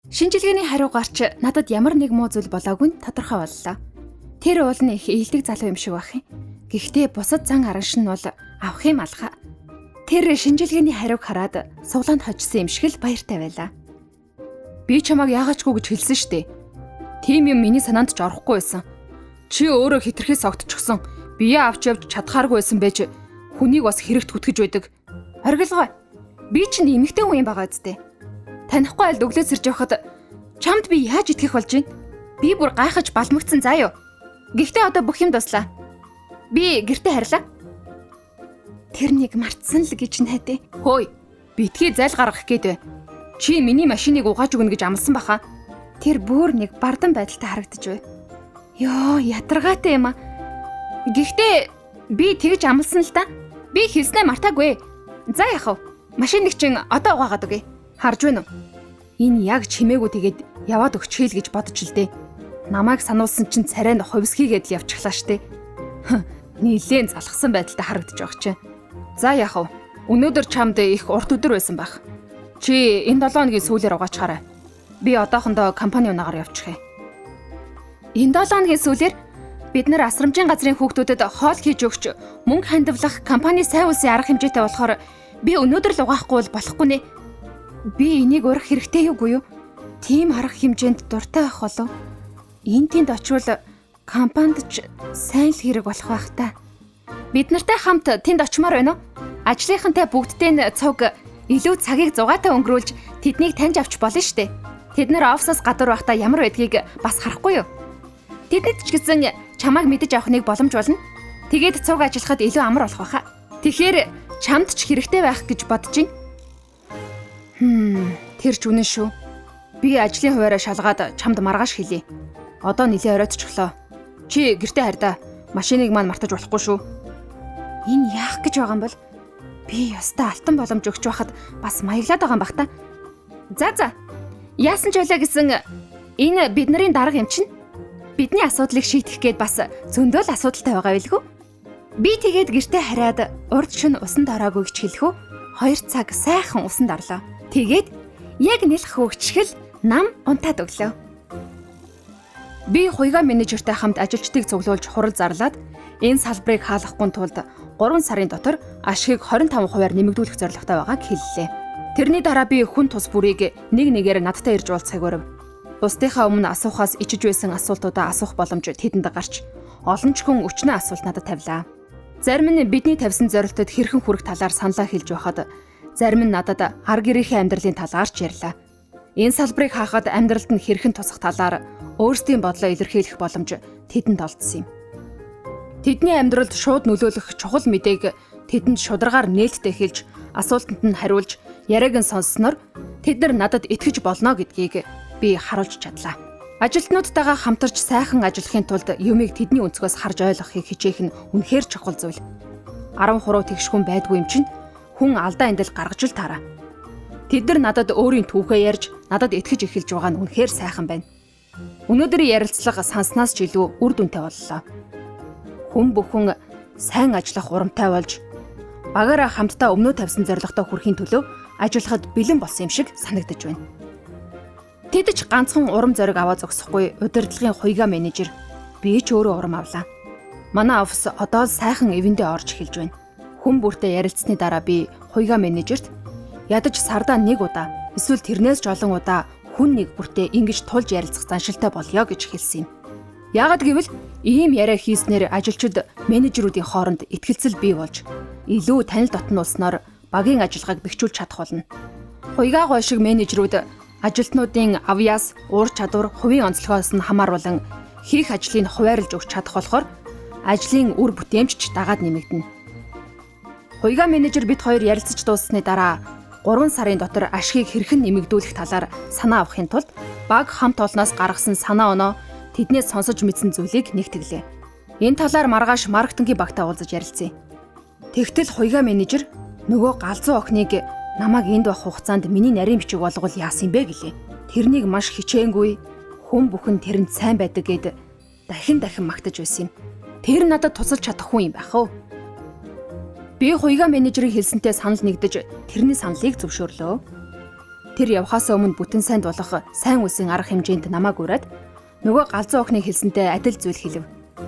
Шинжилгээний хариу гарч надад ямар нэг муу зүйл болоогүй нь тодорхой боллоо. Тэр уул нь их илдэг залуу юм шиг байх юм. Гэхдээ бусад зан аранш нь бол авах юм алхаа. Тэр шинжилгээний хариуг хараад суглаанд хожсон юм шиг л баяртай байлаа. Би чамайг яагаачгүй гэж хэлсэн штэ. Тим юм миний санаанд ч орохгүй байсан. Чи өөрөө хитрхээс огтчихсон. Бие авч явж чадхааргүй байсан байж хүнийг бас хэрэгт хүтгэж байдаг. Оргилгой. Би чинь эмэгтэй хүн юм байгаа үсттэй. Танихгүй аль өглөөс ирж явахад чамд би яаж итгэх болж байна? Би бүр гайхаж балмагцсан заа юу. Гэхдээ одоо бүх юм дуслаа. Би гэртээ харьлаа. Тэр нэг мартсан л гэж найдаа. Хөөе. Битгий зайл гаргах гээд бай. Чи миний машиныг угааж өгнө гэж амласан баха. Тэр бүр нэг бардан байдалтай харагдаж бай. Йоо, ядаргаатай юм аа. Гэхдээ би тэгж амласан л та. Би хэлснээ мартаагүй. За яах вэ? Машиныг чинь одоо угаагаад өгье. Харж байна уу? Энэ яг чимээгүй тэгээд яваад өгчихъя л гэж бодож л дээ. Намайг сануулсан чинь царайнд хувьсгийгээд л явчихлаа штэ. Нийлэн залхсан байдалтай харагдаж байгаа чинь. За яах вэ? Өнөөдөр чамд их урт өдөр байсан байх. Чи энэ 7 өдрийн сүүлээр угаачаарай. Би одоохондоо компани унаагаар явчих юм. Энэ 7 өдрийн сүүлээр бид нар асрамжийн газрын хүүхдүүдэд хоол хийж өгч мөнгө хандивлах компани сайн үлсийн арга хэмжээтэй болохоор би өнөөдөр л угаахгүй болохгүй нэ. Би энийг урах хэрэгтэй юугүй юу? Тим арга хэмжээнд дуртай байх болов. Энд тэнд очивол компанид ч сайн л хэрэг болох байх та. Бид нартай хамт тэнд очимоор байна уу? Ажлынхантай бүгдтэй нь цуг илүү цагийг зугаатай өнгөрүүлж тэднийг таньж авч болно штэ. Тэд нар офисоос гадуур байхдаа ямар байдгийг бас харахгүй юу? Тэдэд ч гэсэн чамайг мэдэж авахныг боломж болно. Тэгээд цуг ажиллахад илүү амар болох байхаа. Тэгэхээр чамд ч хэрэгтэй байх гэж бодож байна. Тэр ч үнэн шүү. Би ажлын хуваараа шалгаад чамд маргааш хэлье. Одоо нэлээ оройтчихлоо. Чи гэртээ хайрдаа. Машиныг маань мартаж болохгүй шүү. Энэ яах гэж байгаа юм бол? Би ёстой алтан боломж өгч байхад бас маяглаад байгаа юм бах та. За. Яасан ч байлаа гэсэн энэ бид нарын дарга юм чинь. Бидний асуудлыг шийдэх гээд бас зөндөл асуудалтай байгаа байлгүй. Би тэгээд гэртээ хараад урд шөнө усанд ороогүй гэж хэлэхүү. 2 цаг сайхан усанд орлоо. Тэгээд яг нэлэх хөвгчгөл нам унтаад өглөө. Би хуйга менежертэй хамт ажилчдыг цуглуулж хурал зарлаад энэ салбарыг хаалгахгүй тулд 3 сарын дотор ашгийг 25% нэмэгдүүлэх зорилготой байгааг хэллээ. Тэрний дараа би хүн тус бүрийг нэг нэгээр надтай ирж уулзахыг өрөв. Бусдынхаа өмнө асуухаас ичиж байсан асуултуудаа асуух боломж тэдэнд гарч олон ч хүн өчнөө асуулт надад тавилаа. Зарим нь бидний тавьсан зорилтод хэрхэн хүрэх талаар саналаа хэлж байхад зарим нь надад ар гэрийнхээ амьдралын талаарч ярьлаа. Энэ салбарыг хаахад амьдралд нь хэрхэн тусах талаар өөрсдийн бодлоо илэрхийлэх боломж тэдэнд олдсон юм. Тэдний амьдралд шууд нөлөөлөх чухал мэдээг тэдэнд шударгаар нээлттэй хэлж асуултанд нь хариулж яриаг нь сонссноор тэд нар надад итгэж болно гэдгийг би харуулж чадлаа. Ажилтнуудтайгаа хамтарч сайхан ажиллахын тулд юмыг тэдний өнцгөөс харж ойлгохыг хичээх нь үнэхээр чухал зүйл. 13 тэгш хүн байдгүй юм чинь хүн алдаа эндэл гаргаж л таараа. Тэд нар надад өөрийн түүхээ ярьж надад итгэж эхэлж байгаа нь үнэхээр сайхан байна. Өнөөдрийн ярилцлага санснаас ч илүү үр дүнтэй боллоо. Хүн бүхэн сайн ажиллах урамтай болж багаараа хамтдаа өмнөө тавьсан зорилготой хүрэхийн төлөө ажиллахад бэлэн болсон юм шиг санагдаж байна. Тэд ч ганцхан урам зориг аваа зогсохгүй удирдлагын хуйга менежер. Би ч өөрөө урам авлаа. Манай офис одоо л сайхан ивэндээ орж эхэлж байна. Хүн бүртээ ярилцсны дараа би хуйга менежерт ядаж сардаа 1 удаа эсвэл тэрнээс ч олон удаа хүн нэг бүртээ ингэж тулж ярилцах заншилтай болёо гэж хэлсэн юм. Яагад гэвэл ийм яриа хийснээр ажилчид менежерүүдийн хооронд итгэлцэл бий болж илүү танил дотнуулснаар багийн ажиллагааг бэхжүүлж чадах болно. Хуйгаа гой шиг менежерүүд ажилтнуудын авьяас, уур чадвар, хувийн онцлогоос нь хамааруулан хийх ажлыг хуваарлж өгч чадах болохоор ажлын үр бүтээмжч дагаад нэмэгдэнэ. Хуйга менежер бид хоёр ярилцаж дууссаны дараа 3 сарын дотор ашгийг хэрхэн нэмэгдүүлэх талаар санаа авахын тулд баг хамт олноос гаргасан санаа оноо тэднээс сонсож мэдсэн зүйлийг нэгтгэлээ. Энэ талаар маргааш маркетингийн багтаа уулзаж ярилцъя. Тэгтэл хуйга менежер нөгөө галзуу охиныг намайг энд байх хугацаанд миний нарийн бичиг болгол яасан бэ гэлээ. Тэрнийг маш хичээнгүй хүн бүхэн тэрэнд сайн байдаг гэд дахин магтаж байсан юм. Тэр надад тусалж чадах хүн юм байх уу? Би хуйга менежерийн хэлсэнтэй санал нэгдэж тэрний саналыг зөвшөөрлөө. Тэр явхаас өмнө бүтэн санд болох сайн үсэн арга хэмжээнд намайг ураад нөгөө галзуу охиныг хэлсэнтэй адил зүйл хэлв.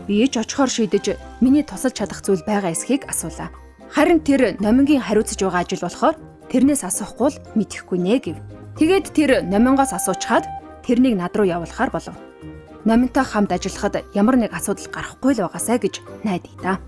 Би ч очихоор шийдэж миний тусалж чадах зүйл байгаа эсхийг асуулаа. Харин тэр номингийн хариуцж байгаа ажил болохоор тэрнээс асуухгүй л мэдэхгүй нэ гэв. Тэгээд тэр номингоос асуучаад тэрнийг над руу явуулахаар болов. Номинтой хамт ажиллахад ямар нэг асуудал гарахгүй л байгаасай гэж найдаа.